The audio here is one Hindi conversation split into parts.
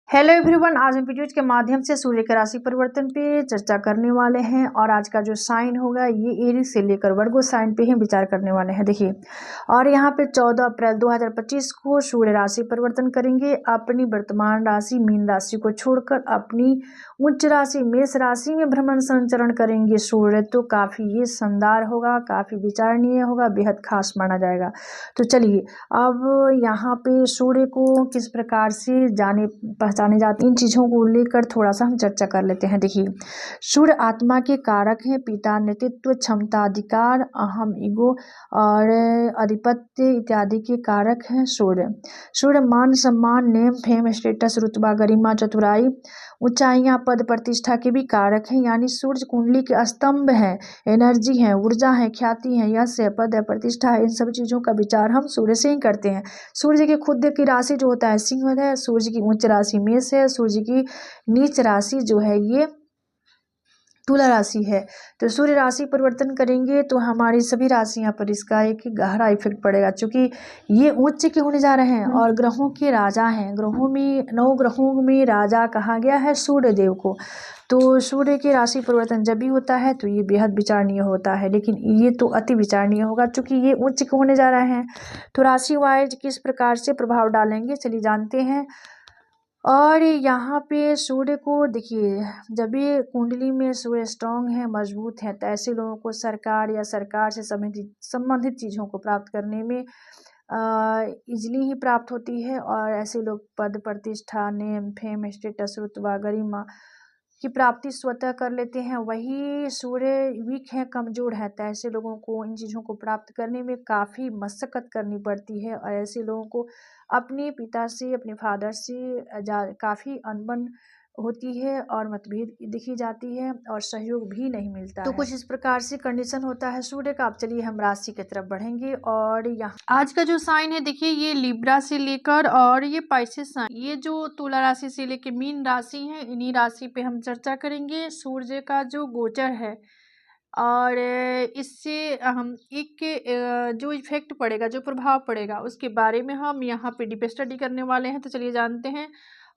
हेलो एवरीवन, आज हम वीडियोज के माध्यम से सूर्य के राशि परिवर्तन पे चर्चा करने वाले हैं और आज का जो साइन होगा ये एरीज से लेकर वर्गो साइन पे ही विचार करने वाले हैं। देखिए, और यहाँ पे 14 अप्रैल 2025 को सूर्य राशि परिवर्तन करेंगे। अपनी वर्तमान राशि मीन राशि को छोड़कर अपनी उच्च राशि मेष राशि में भ्रमण संचरण करेंगे सूर्य। तो काफ़ी ये शानदार होगा, काफ़ी विचारणीय होगा, बेहद खास माना जाएगा। तो चलिए अब यहाँ पे सूर्य को किस प्रकार से पहचाने जाते हैं, इन चीज़ों को लेकर थोड़ा सा हम चर्चा कर लेते हैं। देखिए, सूर्य आत्मा के कारक हैं, पिता, नेतृत्व, क्षमता, अधिकार, अहम, ईगो और आधिपत्य इत्यादि के कारक हैं। सूर्य मान सम्मान, नेम, फेम, स्टेटस, रुतबा, गरिमा, चतुराई, ऊंचाइयां, पद, प्रतिष्ठा के भी कारक हैं। यानी सूर्य कुंडली के स्तंभ हैं, एनर्जी है, ऊर्जा है, ख्याति है, यश है, पद है, प्रतिष्ठा है। इन सब चीज़ों का विचार हम सूर्य से ही करते हैं। सूर्य की खुद की राशि जो होता है सिंह है, सूर्य की उच्च राशि मेष है, सूर्य की नीच राशि जो है ये तुला राशि है। तो सूर्य राशि परिवर्तन करेंगे तो हमारी सभी राशियां पर इसका एक गहरा इफेक्ट पड़ेगा, क्योंकि ये उच्च के होने जा रहे हैं और ग्रहों के राजा हैं। ग्रहों में 9 ग्रहों में राजा कहा गया है सूर्य देव को। तो सूर्य की राशि परिवर्तन जब भी होता है तो ये बेहद विचारणीय होता है, लेकिन ये तो अति विचारणीय होगा क्योंकि ये उच्च के होने जा रहे हैं। तो राशि वाइज किस प्रकार से प्रभाव डालेंगे चलिए जानते हैं। और यहाँ पे सूर्य को देखिए, जब भी कुंडली में सूर्य स्ट्रांग है, मजबूत है, तो ऐसे लोगों को सरकार या सरकार से संबंधित चीज़ों को प्राप्त करने में इजली ही प्राप्त होती है। और ऐसे लोग पद, प्रतिष्ठा, नेम, फेम, स्टेटस, रुतबा, गरिमा की प्राप्ति स्वतः कर लेते हैं। वही सूर्य वीक है, कमजोर है, तो ऐसे लोगों को इन चीज़ों को प्राप्त करने में काफ़ी मशक्कत करनी पड़ती है और ऐसे लोगों को अपने पिता से, अपने फादर से काफ़ी अनबन होती है और मतभेद दिखी जाती है और सहयोग भी नहीं मिलता तो कुछ इस प्रकार से कंडीशन होता है सूर्य का। अब चलिए हम राशि की तरफ बढ़ेंगे और यहाँ आज का जो साइन है देखिए, ये लिब्रा से लेकर और ये पाइसेस साइन, ये जो तुला राशि से लेकर मीन राशि है, इन्हीं राशि पे हम चर्चा करेंगे। सूर्य का जो गोचर है और इससे हम एक जो इफेक्ट पड़ेगा, जो प्रभाव पड़ेगा, उसके बारे में हम यहाँ पे डीप स्टडी करने वाले हैं। तो चलिए जानते हैं।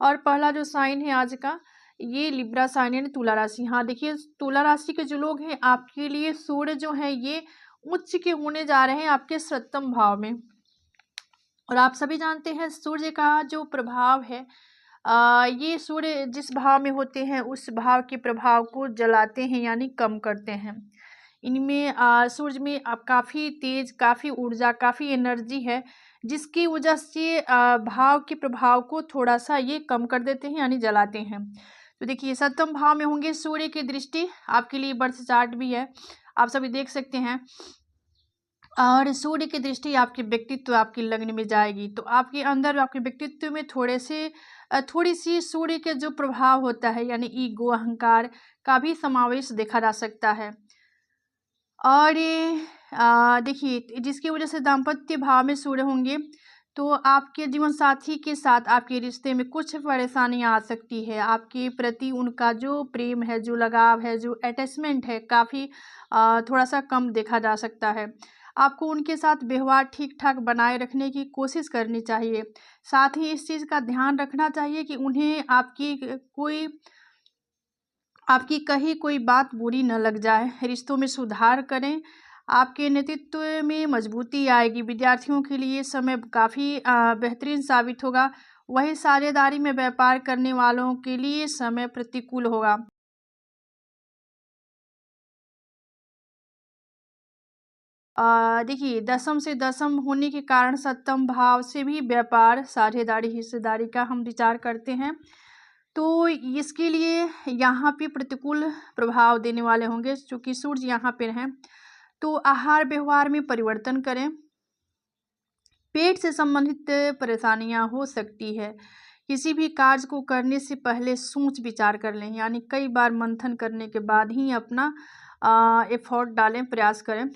और पहला जो साइन है आज का, ये लिब्रा साइन है, तुला राशि। हाँ देखिए, तुला राशि के जो लोग हैं, आपके लिए सूर्य जो है ये उच्च के होने जा रहे हैं आपके 7वें भाव में। और आप सभी जानते हैं सूर्य का जो प्रभाव है, ये सूर्य जिस भाव में होते हैं उस भाव के प्रभाव को जलाते हैं, यानी कम करते हैं। इनमें सूर्य में काफ़ी तेज, काफ़ी ऊर्जा, काफ़ी एनर्जी है, जिसकी वजह से भाव के प्रभाव को थोड़ा सा ये कम कर देते हैं, यानी जलाते हैं। तो देखिए, 7वें भाव में होंगे सूर्य की दृष्टि, आपके लिए बर्थ चार्ट भी है, आप सभी देख सकते हैं। और सूर्य की दृष्टि आपके व्यक्तित्व, आपकी लग्न में जाएगी तो आपके अंदर, आपके व्यक्तित्व में थोड़ी सी सूर्य के जो प्रभाव होता है, यानी ईगो, अहंकार का भी समावेश देखा जा सकता है। और देखिए, जिसकी वजह से दाम्पत्य भाव में सूर्य होंगे तो आपके जीवन साथी के साथ आपके रिश्ते में कुछ परेशानियां आ सकती है। आपके प्रति उनका जो प्रेम है, जो लगाव है, जो अटैचमेंट है, काफ़ी थोड़ा सा कम देखा जा सकता है। आपको उनके साथ व्यवहार ठीक ठाक बनाए रखने की कोशिश करनी चाहिए। साथ ही इस चीज़ का ध्यान रखना चाहिए कि उन्हें आपकी कही कोई बात बुरी न लग जाए। रिश्तों में सुधार करें, आपके नेतृत्व में मजबूती आएगी। विद्यार्थियों के लिए समय काफ़ी बेहतरीन साबित होगा। वही साझेदारी में व्यापार करने वालों के लिए समय प्रतिकूल होगा। देखिए, दशम से दशम होने के कारण 7वें भाव से भी व्यापार, साझेदारी, हिस्सेदारी का हम विचार करते हैं। तो इसके लिए यहाँ पे प्रतिकूल प्रभाव देने वाले होंगे, चूँकि सूर्य यहाँ पे हैं। तो आहार व्यवहार में परिवर्तन करें। पेट से संबंधित परेशानियाँ हो सकती है। किसी भी कार्य को करने से पहले सोच विचार कर लें, यानी कई बार मंथन करने के बाद ही अपना एफर्ट डालें, प्रयास करें।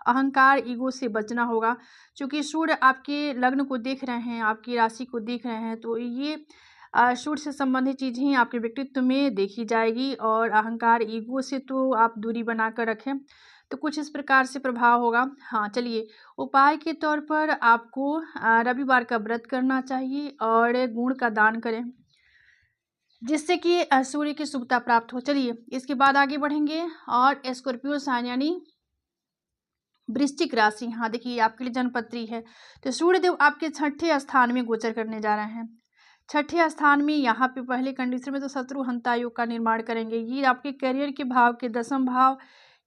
अहंकार, ईगो से बचना होगा, क्योंकि सूर्य आपके लग्न को देख रहे हैं, आपकी राशि को देख रहे हैं, तो ये सूर्य से संबंधित चीज़ें ही आपके व्यक्तित्व में देखी जाएगी। और अहंकार, ईगो से तो आप दूरी बना कर रखें। तो कुछ इस प्रकार से प्रभाव होगा। हाँ चलिए, उपाय के तौर पर आपको रविवार का व्रत करना चाहिए और गुड़ का दान करें। जिससे कि सूर्य की शुभता प्राप्त हो। चलिए इसके बाद आगे बढ़ेंगे। और स्कॉर्पियो साइन यानी वृश्चिक राशि, हाँ देखिए आपके लिए जन्मपत्री है। तो सूर्यदेव आपके छठे स्थान में गोचर करने जा रहे हैं। छठे स्थान में यहाँ पे पहले कंडीशन में तो शत्रु हंता योग का निर्माण करेंगे। ये आपके करियर के भाव के दसम भाव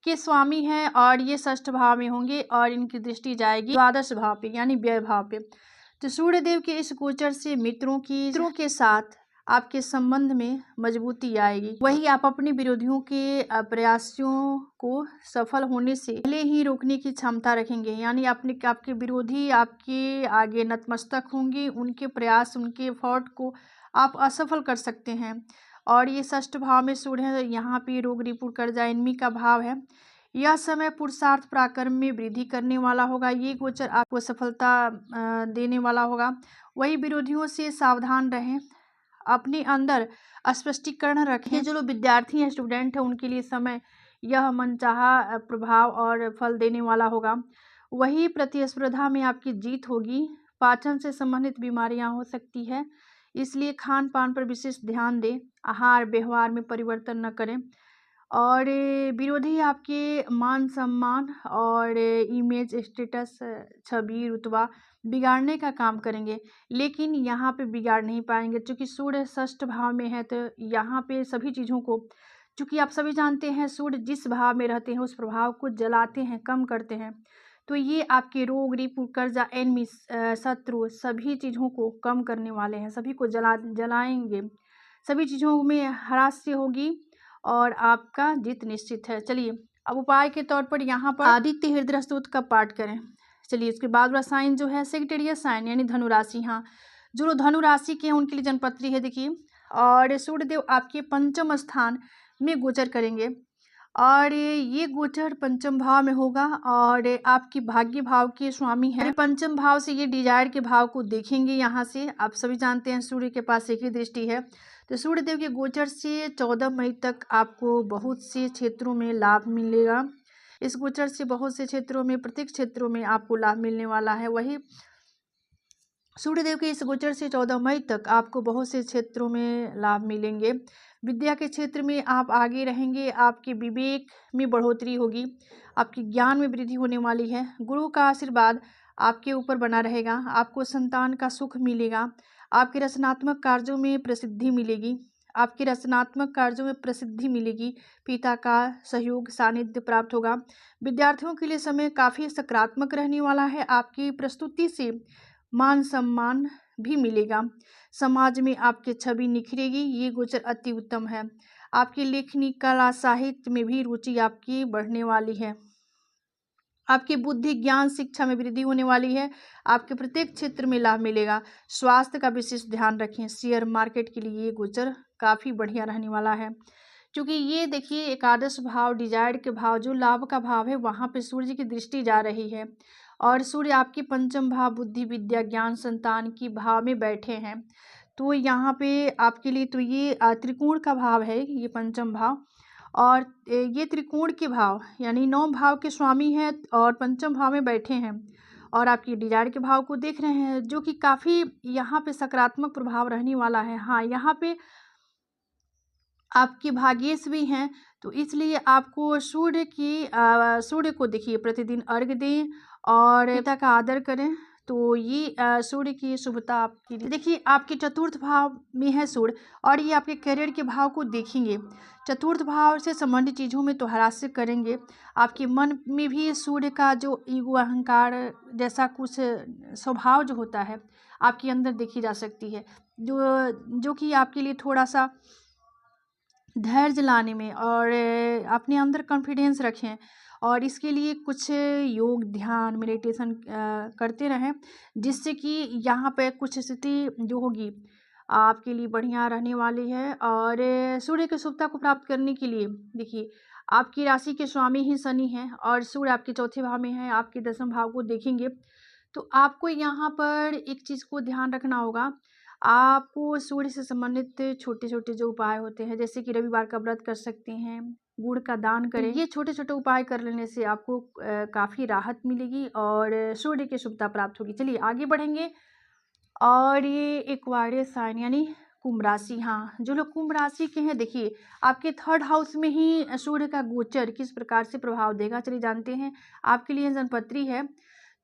के स्वामी हैं और ये षष्ठ भाव में होंगे और इनकी दृष्टि जाएगी द्वादश भाव पे यानी व्यय भाव पे। तो सूर्यदेव के इस गोचर से मित्रों के साथ आपके संबंध में मजबूती आएगी। वही आप अपने विरोधियों के प्रयासों को सफल होने से पहले ही रोकने की क्षमता रखेंगे। यानी आपके विरोधी आपके आगे नतमस्तक होंगे, उनके प्रयास उनके एफर्ट को आप असफल कर सकते हैं। और ये षष्ठ भाव में सूर्य है, यहाँ पे रोग रिपुण कर्जा इनमी का भाव है। यह समय पुरुषार्थ पराक्रम में वृद्धि करने वाला होगा। ये गोचर आपको सफलता देने वाला होगा। वही विरोधियों से सावधान रहें, अपने अंदर स्पष्टीकरण रखें। जो लोग विद्यार्थी हैं, स्टूडेंट हैं, उनके लिए समय यह मनचाहा प्रभाव और फल देने वाला होगा। वही प्रतिस्पर्धा में आपकी जीत होगी। पाचन से संबंधित बीमारियां हो सकती है, इसलिए खान पान पर विशेष ध्यान दें। आहार व्यवहार में परिवर्तन न करें। और विरोधी आपके मान सम्मान और इमेज स्टेटस छवि रुतबा बिगाड़ने का काम करेंगे, लेकिन यहाँ पे बिगाड़ नहीं पाएंगे क्योंकि सूर्य षष्ठ भाव में है। तो यहाँ पे सभी चीज़ों को, चूँकि आप सभी जानते हैं सूर्य जिस भाव में रहते हैं उस प्रभाव को जलाते हैं, कम करते हैं। तो ये आपके रोग रिपु कर्जा एनमी शत्रु सभी चीज़ों को कम करने वाले हैं, सभी को जलाएंगे, सभी चीज़ों में हरास होगी और आपका जीत निश्चित है। चलिए अब उपाय के तौर पर यहाँ पर आदित्य हृदय स्तोत्र का पाठ करें। चलिए इसके बाद वाला साइन जो है सेक्रेटेरियल साइन यानी धनु राशि, हाँ जो लोग धनु राशि के हैं उनके लिए जन्मपत्री है देखिए। और सूर्यदेव आपके पंचम स्थान में गोचर करेंगे और ये गोचर पंचम भाव में होगा और आपकी भाग्य भाव के स्वामी हैं। पंचम भाव से ये डिजायर के भाव को देखेंगे। यहाँ से आप सभी जानते हैं सूर्य के पास एक ही दृष्टि है। तो सूर्यदेव के गोचर से 14 मई तक आपको बहुत से क्षेत्रों में लाभ मिलेगा। इस गोचर से बहुत से क्षेत्रों में, प्रत्येक क्षेत्रों में आपको लाभ मिलने वाला है। वही सूर्यदेव के इस गोचर से 14 मई तक आपको बहुत से क्षेत्रों में लाभ मिलेंगे। विद्या के क्षेत्र में आप आगे रहेंगे, आपके विवेक में बढ़ोतरी होगी, आपके ज्ञान में वृद्धि होने वाली है। गुरु का आशीर्वाद आपके ऊपर बना रहेगा, आपको संतान का सुख मिलेगा, आपके रचनात्मक कार्यों में प्रसिद्धि मिलेगी, आपके रचनात्मक कार्यों में प्रसिद्धि मिलेगी। पिता का सहयोग सानिध्य प्राप्त होगा। विद्यार्थियों के लिए समय काफ़ी सकारात्मक रहने वाला है। आपकी प्रस्तुति से मान सम्मान भी मिलेगा, समाज में आपकी छवि निखरेगी। ये गोचर अति उत्तम है। आपकी लेखनी कला साहित्य में भी रुचि आपकी बढ़ने वाली है। आपकी बुद्धि ज्ञान शिक्षा में वृद्धि होने वाली है। आपके प्रत्येक क्षेत्र में लाभ मिलेगा। स्वास्थ्य का विशेष ध्यान रखें। शेयर मार्केट के लिए ये गोचर काफ़ी बढ़िया रहने वाला है, क्योंकि ये देखिए एकादश भाव डिजायर के भाव जो लाभ का भाव है वहाँ पे सूर्य की दृष्टि जा रही है और सूर्य आपके पंचम भाव बुद्धि विद्या ज्ञान संतान की भाव में बैठे हैं। तो यहाँ पे आपके लिए तो ये त्रिकोण का भाव है, ये पंचम भाव और ये त्रिकोण के भाव यानी 9 भाव के स्वामी हैं और पंचम भाव में बैठे हैं और आपकी डिजायर के भाव को देख रहे हैं, जो कि काफ़ी यहाँ पे सकारात्मक प्रभाव रहने वाला है। हाँ यहाँ पे आपके भाग्येश भी हैं, तो इसलिए आपको सूर्य को देखिए प्रतिदिन अर्घ्य दें और पिता का आदर करें। तो ये सूर्य की शुभता आपकी देखिए। आपके चतुर्थ भाव में है सूर्य और ये आपके करियर के भाव को देखेंगे। चतुर्थ भाव से संबंधित चीज़ों में तो हरास करेंगे। आपके मन में भी सूर्य का जो ईगो अहंकार जैसा कुछ स्वभाव जो होता है आपके अंदर देखी जा सकती है, जो कि आपके लिए थोड़ा सा धैर्य लाने में और अपने अंदर कॉन्फिडेंस रखें और इसके लिए कुछ योग ध्यान मेडिटेशन करते रहें, जिससे कि यहाँ पे कुछ स्थिति जो होगी आपके लिए बढ़िया रहने वाली है। और सूर्य की शुभता को प्राप्त करने के लिए देखिए आपकी राशि के स्वामी ही शनि हैं और सूर्य आपके चौथे भाव में है, आपके दसम भाव को देखेंगे। तो आपको यहाँ पर एक चीज़ को ध्यान रखना होगा। आपको सूर्य से संबंधित छोटे छोटे जो उपाय होते हैं, जैसे कि रविवार का व्रत कर सकते हैं, गुड़ का दान करें। ये छोटे छोटे उपाय कर लेने से आपको काफ़ी राहत मिलेगी और सूर्य की शुभता प्राप्त होगी। चलिए आगे बढ़ेंगे। और ये एक्वारियस साइन यानी कुंभ राशि, हाँ जो लोग कुंभ राशि के हैं, देखिए आपके थर्ड हाउस में ही सूर्य का गोचर किस प्रकार से प्रभाव देगा, चलिए जानते हैं। आपके लिए जन्मपत्री है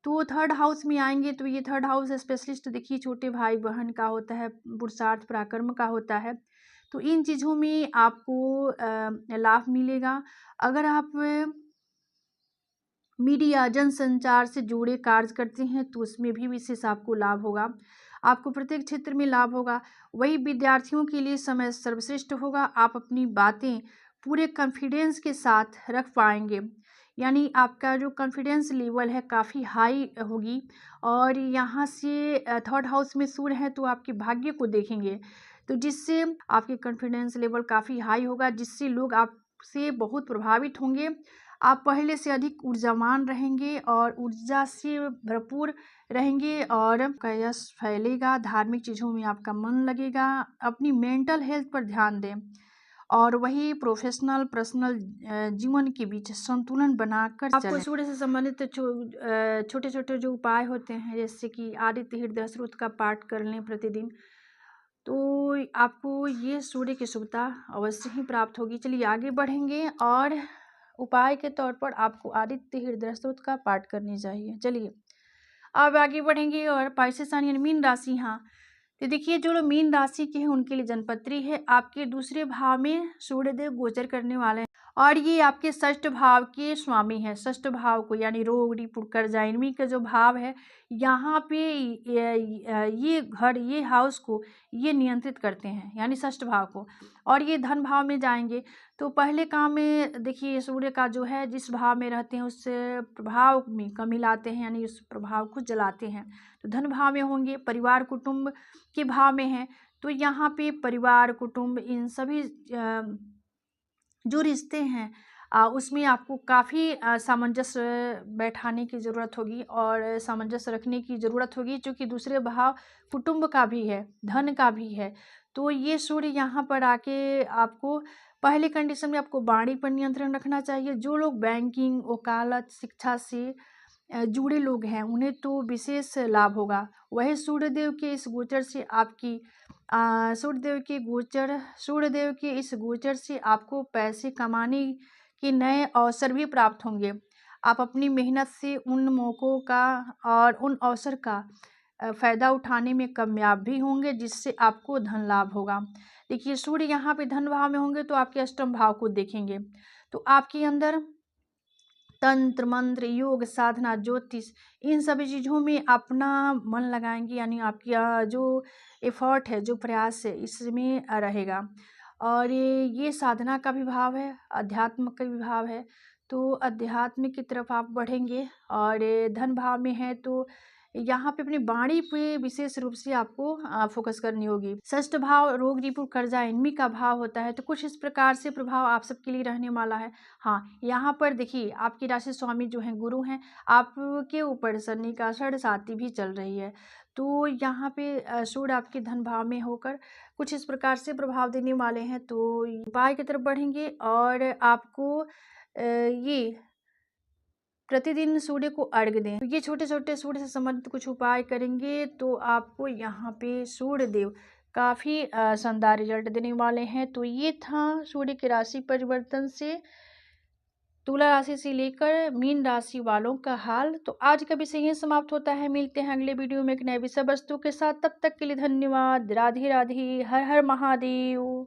तो थर्ड हाउस में आएंगे तो ये थर्ड हाउस स्पेशलिस्ट देखिए छोटे भाई बहन का होता है, पुरुषार्थ पराक्रम का होता है। तो इन चीज़ों में आपको लाभ मिलेगा। अगर आप मीडिया जनसंचार से जुड़े कार्य करते हैं तो उसमें भी विशेष आपको लाभ होगा। आपको प्रत्येक क्षेत्र में लाभ होगा। वही विद्यार्थियों के लिए समय सर्वश्रेष्ठ होगा। आप अपनी बातें पूरे कॉन्फिडेंस के साथ रख पाएंगे, यानी आपका जो कॉन्फिडेंस लेवल है काफ़ी हाई होगी। और यहाँ से थर्ड हाउस में सूर्य है तो आपके भाग्य को देखेंगे, तो जिससे आपके कॉन्फिडेंस लेवल काफ़ी हाई होगा, जिससे लोग आपसे बहुत प्रभावित होंगे। आप पहले से अधिक ऊर्जावान रहेंगे और ऊर्जा से भरपूर रहेंगे और आपका यश फैलेगा। धार्मिक चीज़ों में आपका मन लगेगा। अपनी मेंटल हेल्थ पर ध्यान दें और वही प्रोफेशनल पर्सनल जीवन के बीच संतुलन बनाकर आपको सूर्य से संबंधित छोटे छोटे जो उपाय होते हैं, जैसे कि आदित्य हृदय स्रोत का पाठ कर लें प्रतिदिन, तो आपको ये सूर्य की शुभता अवश्य ही प्राप्त होगी। चलिए आगे बढ़ेंगे और उपाय के तौर पर आपको आदित्य हृदय स्रोत का पाठ करनी चाहिए। चलिए अब आगे बढ़ेंगे और पाइसेस यानी मीन राशि, हाँ तो देखिए जो लोग मीन राशि के हैं उनके लिए जन्मपत्री है। आपके दूसरे भाव में सूर्यदेव गोचर करने वाले हैं और ये आपके षष्ठ भाव के स्वामी हैं। षष्ठ भाव को यानी रोग रिपु कर्जा इनमी का जो भाव है, यहाँ पे ये घर ये हाउस को ये नियंत्रित करते हैं, यानी षष्ठ भाव को। और ये धन भाव में जाएंगे तो पहले काम में देखिए सूर्य का जो है जिस भाव में रहते हैं उस प्रभाव में कमी लाते हैं, यानी उस प्रभाव को जलाते हैं। तो धन भाव में होंगे, परिवार कुटुंब के भाव में हैं तो यहाँ पे परिवार कुटुंब इन सभी जो रिश्ते हैं उसमें आपको काफ़ी सामंजस्य बैठाने की ज़रूरत होगी और सामंजस्य रखने की ज़रूरत होगी, क्योंकि दूसरे भाव कुटुंब का भी है, धन का भी है। तो ये सूर्य यहाँ पर आके आपको पहले कंडीशन में आपको वाणी पर नियंत्रण रखना चाहिए। जो लोग बैंकिंग वकालत शिक्षा से जुड़े लोग हैं उन्हें तो विशेष लाभ होगा। वही सूर्यदेव के इस गोचर से आपकी सूर्यदेव के इस गोचर से आपको पैसे कमाने के नए अवसर भी प्राप्त होंगे। आप अपनी मेहनत से उन मौक़ों का और उन अवसर का फ़ायदा उठाने में कामयाब भी होंगे, जिससे आपको धन लाभ होगा। देखिए सूर्य यहाँ पे धन भाव में होंगे तो आपके अष्टम भाव को देखेंगे, तो आपके अंदर तंत्र मंत्र योग साधना ज्योतिष इन सभी चीज़ों में अपना मन लगाएंगे, यानी आपकी जो एफर्ट है जो प्रयास है इसमें रहेगा। और ये साधना का भी भाव है, अध्यात्म का भी भाव है, तो अध्यात्म की तरफ आप बढ़ेंगे। और धन भाव में है तो यहाँ पे अपनी वाणी पे विशेष रूप से आपको फोकस करनी होगी। षष्ठ भाव रोग रिपु कर्जा इनमी का भाव होता है, तो कुछ इस प्रकार से प्रभाव आप सबके लिए रहने वाला है। हाँ यहाँ पर देखिए आपकी राशि स्वामी जो हैं गुरु हैं, आपके ऊपर शनि का षढ़ भी चल रही है, तो यहाँ पे सूर्य आपके धन भाव में होकर कुछ इस प्रकार से प्रभाव देने वाले हैं। तो उपाय की तरफ बढ़ेंगे और आपको ये प्रतिदिन सूर्य को अर्घ्य दें। तो ये छोटे छोटे सूर्य से संबंधित कुछ उपाय करेंगे तो आपको यहाँ पे सूर्य देव काफ़ी शानदार रिजल्ट देने वाले हैं। तो ये था सूर्य की राशि परिवर्तन से तुला राशि से लेकर मीन राशि वालों का हाल। तो आज का विषय यही समाप्त होता है। मिलते हैं अगले वीडियो में एक नए विषय वस्तु के साथ। तब तक के लिए धन्यवाद। राधे राधे। हर हर महादेव।